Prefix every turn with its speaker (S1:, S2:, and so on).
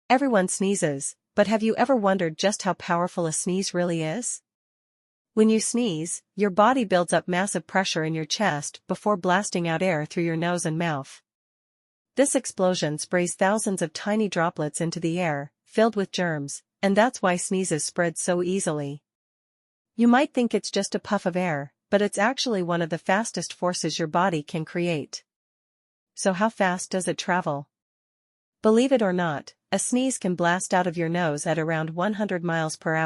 S1: Everyone sneezes, but have you ever wondered just how powerful a sneeze really is? When you sneeze, your body builds up massive pressure in your chest before blasting out air through your nose and mouth. This explosion sprays thousands of tiny droplets into the air, filled with germs, and that's why sneezes spread so easily. You might think it's just a puff of air, but it's actually one of the fastest forces your body can create. So how fast does it travel? Believe it or not, a sneeze can blast out of your nose at around 100 miles per hour.